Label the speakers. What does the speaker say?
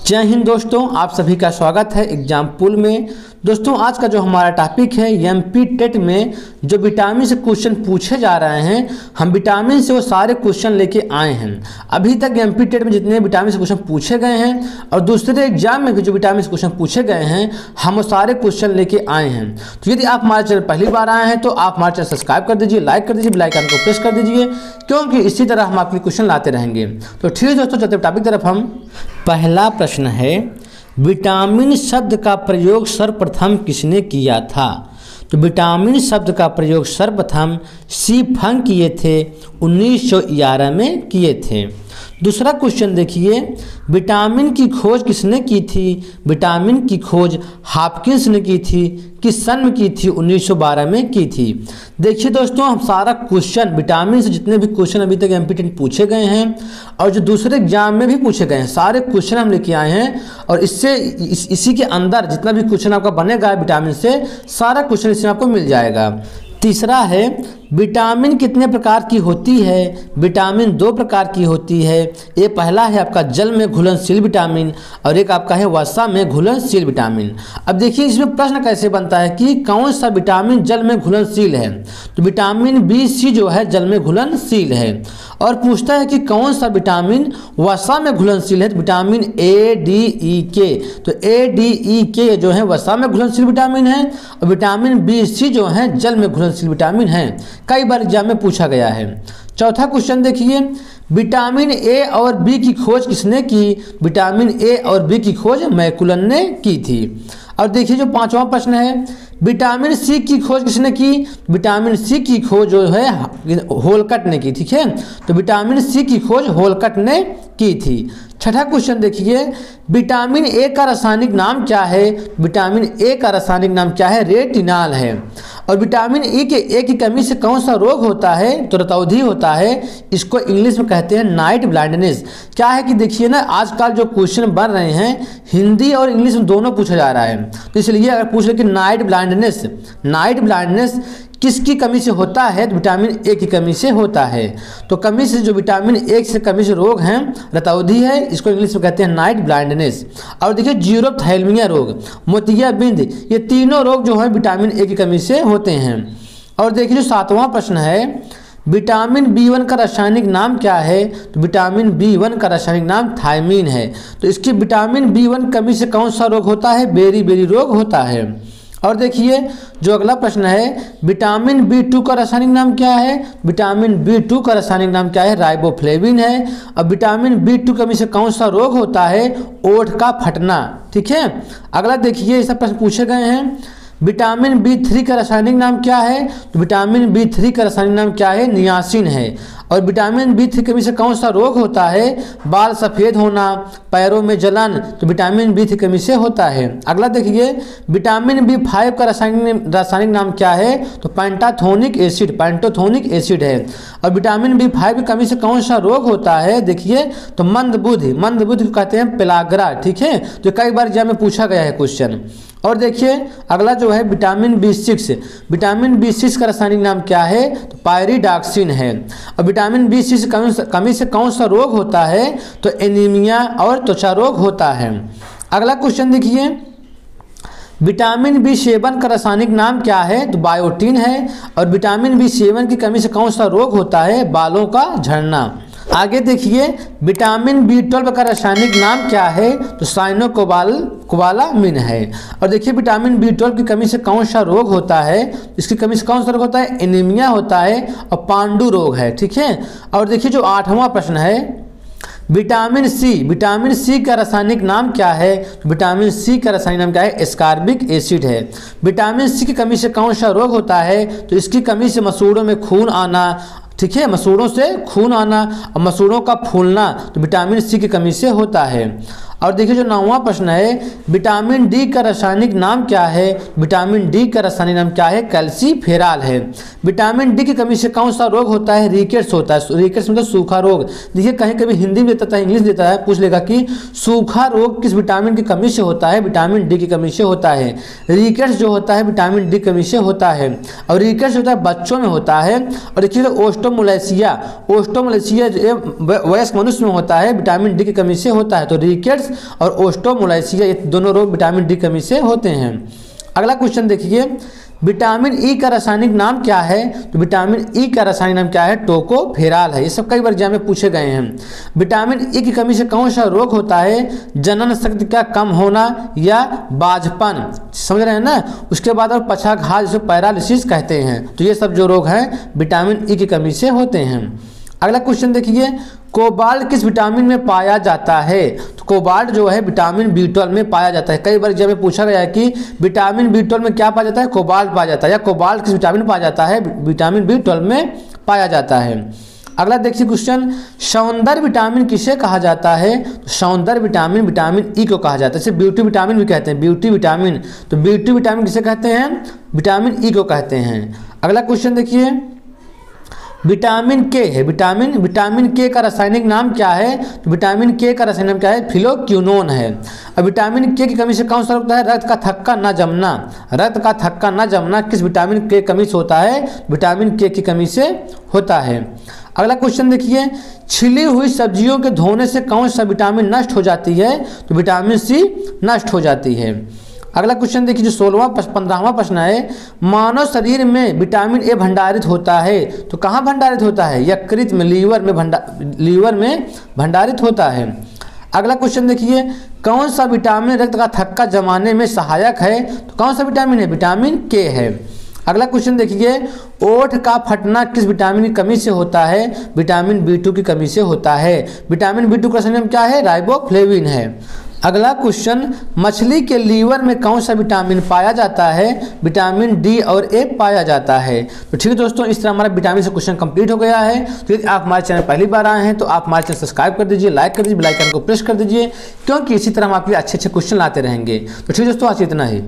Speaker 1: जय हिंद दोस्तों, आप सभी का स्वागत है एग्जाम पूल में। दोस्तों आज का जो हमारा टॉपिक है एमपी टेट में जो विटामिन से क्वेश्चन पूछे जा रहे हैं, हम विटामिन से वो सारे क्वेश्चन लेके आए हैं। अभी तक एमपी टेट में जितने विटामिन से क्वेश्चन पूछे गए हैं और दूसरे एग्जाम में भी जो विटामिन से क्वेश्चन पूछे गए हैं, हम वो सारे क्वेश्चन लेके आए हैं। तो यदि आप हमारे चैनल पहली बार आए हैं तो आप हमारे चैनल सब्सक्राइब कर दीजिए, लाइक कर दीजिए, बेल आइकन को प्रेस कर दीजिए, क्योंकि इसी तरह हम आपके क्वेश्चन लाते रहेंगे। तो ठीक है दोस्तों, चलते टॉपिक तरफ। हम पहला प्रश्न है, विटामिन शब्द का प्रयोग सर्वप्रथम किसने किया था? तो विटामिन शब्द का प्रयोग सर्वप्रथम सी फंग किए थे, 1911 में किए थे। दूसरा क्वेश्चन देखिए, विटामिन की खोज किसने की थी? विटामिन की खोज हॉपकिंस ने की थी, किस सन में की थी? 1912 में की थी। देखिए दोस्तों, हम सारा क्वेश्चन विटामिन से जितने भी क्वेश्चन अभी तक एमपी टेट पूछे गए हैं और जो दूसरे एग्जाम में भी पूछे गए हैं, सारे क्वेश्चन हम लेके आए हैं। और इसी के अंदर जितना भी क्वेश्चन आपका बनेगा विटामिन से, सारा क्वेश्चन इसमें आपको मिल जाएगा। तीसरा है, विटामिन कितने प्रकार की होती है? विटामिन 2 प्रकार की होती है। ये पहला है आपका जल में घुलनशील विटामिन और एक आपका है वसा में घुलनशील विटामिन। अब देखिए इसमें प्रश्न कैसे बनता है कि कौन सा विटामिन जल में घुलनशील है? तो विटामिन बी-सी जो है जल में घुलनशील है। और पूछता है कि कौन सा विटामिन वसा में घुलनशील है? तो विटामिन ए, डी, ई, के। तो ए, डी, ई, के जो है वसा में घुलनशील विटामिन है और विटामिन बी-सी जो है जल में घुलनशील विटामिन है। कई बार एग्जाम में पूछा गया है। चौथा क्वेश्चन देखिए, विटामिन ए और बी की खोज किसने की? विटामिन ए और बी की खोज मैकुलन ने की थी। और देखिए जो पांचवा प्रश्न है, विटामिन सी की खोज किसने की? विटामिन सी की खोज जो है होलकट ने की। ठीक है, तो विटामिन सी की खोज होलकट ने की थी। छठा क्वेश्चन देखिए, विटामिन ए का रासायनिक नाम क्या है? विटामिन ए का रासायनिक नाम क्या है? रेटिनॉल है। और विटामिन ए की कमी से कौन सा रोग होता है? तो रतौंधी होता है। इसको इंग्लिश में कहते हैं नाइट ब्लाइंडनेस। क्या है कि देखिए ना, आजकल जो क्वेश्चन बन रहे हैं हिंदी और इंग्लिश में दोनों पूछा जा रहा है, तो इसलिए अगर पूछ ले कि नाइट ब्लाइंडनेस किसकी कमी से होता है? तो विटामिन ए की कमी से होता है। तो कमी से जो विटामिन ए से कमी से रोग हैं रतौंधी है, इसको इंग्लिश में कहते हैं नाइट ब्लाइंडनेस। और देखिए जीरोप्थैल्मिया रोग, मोतियाबिंद, ये तीनों रोग जो है विटामिन ए की कमी से होते हैं। और देखिए जो सातवां प्रश्न है, विटामिन बी1 का रासायनिक नाम क्या है? तो विटामिन बी1 का रासायनिक नाम थायमीन है। तो इसकी विटामिन बी1 कमी से कौन सा रोग होता है? बेरी रोग होता है। और देखिए जो अगला प्रश्न है, विटामिन बी2 का रासायनिक नाम क्या है? विटामिन बी2 का रासायनिक नाम क्या है? राइबोफ्लेविन है। और विटामिन बी2 कमी से कौन सा रोग होता है? ओठ का फटना। ठीक है, अगला देखिए ऐसा प्रश्न पूछे गए हैं, विटामिन बी3 का रासायनिक नाम क्या है? तो विटामिन बी3 का रासायनिक नाम क्या है? नियासिन है। और विटामिन बी3 कमी से कौन सा रोग होता है? बाल सफ़ेद होना, पैरों में जलन, तो विटामिन बी3 कमी से होता है। अगला देखिए, विटामिन बी5 का रासायनिक नाम क्या है? तो पेंटाथोनिक एसिड है। और विटामिन बी5 की कमी से कौन सा रोग होता है? देखिए तो मंदबुद्धि को कहते हैं पेलाग्रा। ठीक है, तो कई बार एग्जाम में पूछा गया है क्वेश्चन। और देखिए अगला जो है विटामिन बी6 का रासायनिक नाम क्या है? तो पायरिडॉक्सिन है। और विटामिन बी6 कमी से कौन सा रोग होता है? तो एनीमिया और त्वचा रोग होता है। अगला क्वेश्चन देखिए, विटामिन बी7 का रासायनिक नाम क्या है? तो बायोटिन है। और विटामिन बी7 की कमी से कौन सा रोग होता है? बालों का झड़ना। आगे देखिए, विटामिन बी12 का रासायनिक नाम क्या है? तो साइनोकोबालामिन है। और देखिए विटामिन बी12 की कमी से कौन सा रोग होता है? इसकी कमी से कौन सा रोग होता है? एनीमिया होता है और पांडु रोग है। ठीक है, और देखिए जो आठवां प्रश्न है, विटामिन सी का रासायनिक नाम क्या है? तो विटामिन सी का रासायनिक नाम क्या है? एस्कॉर्बिक एसिड है। विटामिन सी की कमी से कौन सा रोग होता है? तो इसकी कमी से मसूड़ों में खून आना। ठीक है, मसूड़ों से खून आना और मसूड़ों का फूलना, तो विटामिन सी की कमी से होता है। और देखिए जो 9वां प्रश्न है, विटामिन डी का रासायनिक नाम क्या है? विटामिन डी का रासायनिक नाम क्या है? कैल्सीफेरॉल है। विटामिन डी की कमी से कौन सा रोग होता है? रिकेट्स होता है। रिकेट्स मतलब सूखा रोग। देखिए कहीं कभी हिंदी में देता है, इंग्लिश देता है, पूछ लेगा कि सूखा रोग किस विटामिन की कमी से होता है? विटामिन डी की कमी से होता है। रिकेट्स जो होता है विटामिन डी कमी से होता है। और रिकेट्स होता है बच्चों में होता है। और देखिए ओस्टोमोलेसिया वयस्क मनुष्य में होता है, विटामिन डी की कमी से होता है। तो रिकेट्स रिकेट्स और ओस्टोमोलाइसिया, ये दोनों रोग विटामिन डी कमी से होते हैं। अगला क्वेश्चन देखिए, विटामिन ई का रासायनिक नाम क्या है? तो विटामिन ई का रासायनिक नाम क्या है? टोकोफेराल है। ये सब कई बार एग्जाम में पूछे गए हैं। विटामिन ई की कमी से कौन सा रोग होता है? जनन शक्ति का कम होना या बाझपन, समझ रहे हैं ना। उसके बाद और पक्षाघात, जिसे पैरालिसिस कहते हैं। तो ये सब जो रोग हैं विटामिन ई की कमी से होते हैं। अगला क्वेश्चन देखिए, कोबाल्ट किस विटामिन में पाया जाता है? तो कोबाल्ट जो है विटामिन B12 में पाया जाता है। कई बार जब पूछा गया है कि विटामिन B12 में क्या पाया जाता है? कोबाल्ट पाया जाता है। या कोबाल्ट किस विटामिन में पाया जाता है? विटामिन B12 में पाया जाता है। अगला देखिए क्वेश्चन, सौंदर्य विटामिन किसे कहा जाता है? तो सौंदर्य विटामिन विटामिन ई को कहा जाता है। इसे ब्यूटी विटामिन भी कहते हैं, ब्यूटी विटामिन। तो ब्यूटी विटामिन किसे कहते हैं? विटामिन ई को कहते हैं। अगला क्वेश्चन देखिए, विटामिन के है, विटामिन के का रासायनिक नाम क्या है? तो विटामिन के का रासायनिक नाम क्या है? फिलोक्विनोन है। अब विटामिन के की कमी से कौन सा रोग होता है? रक्त का थक्का न जमना। रक्त का थक्का न जमना किस विटामिन के कमी से होता है? विटामिन के की कमी से होता है। अगला क्वेश्चन देखिए, छिली हुई सब्जियों के धोने से कौन सा विटामिन नष्ट हो जाती है? तो विटामिन सी नष्ट हो जाती है। अगला क्वेश्चन देखिए, जो 15वां प्रश्न है, मानव शरीर में विटामिन ए भंडारित होता है। तो कहाँ भंडारित होता है? यकृत में, लीवर में भंडारित होता है। अगला क्वेश्चन देखिए, कौन सा विटामिन रक्त का थक्का जमाने में सहायक है? तो कौन सा विटामिन है? विटामिन के है। अगला क्वेश्चन देखिए, ओठ का फटना किस विटामिन की कमी से होता है? विटामिन B2 की कमी से होता है। विटामिन B2 का रासायनिक नाम क्या है? राइबोफ्लेविन है। अगला क्वेश्चन, मछली के लीवर में कौन सा विटामिन पाया जाता है? विटामिन डी और ए पाया जाता है। तो ठीक है दोस्तों, इस तरह हमारा विटामिन से क्वेश्चन कंप्लीट हो गया है। तो यदि आप हमारे चैनल पहली बार आए हैं तो आप हमारे चैनल सब्सक्राइब कर दीजिए, लाइक कर दीजिए, बेल आइकन को प्रेस कर दीजिए, क्योंकि इसी तरह हम आपके अच्छे अच्छे क्वेश्चन लाते रहेंगे। तो ठीक है दोस्तों, आज इतना ही।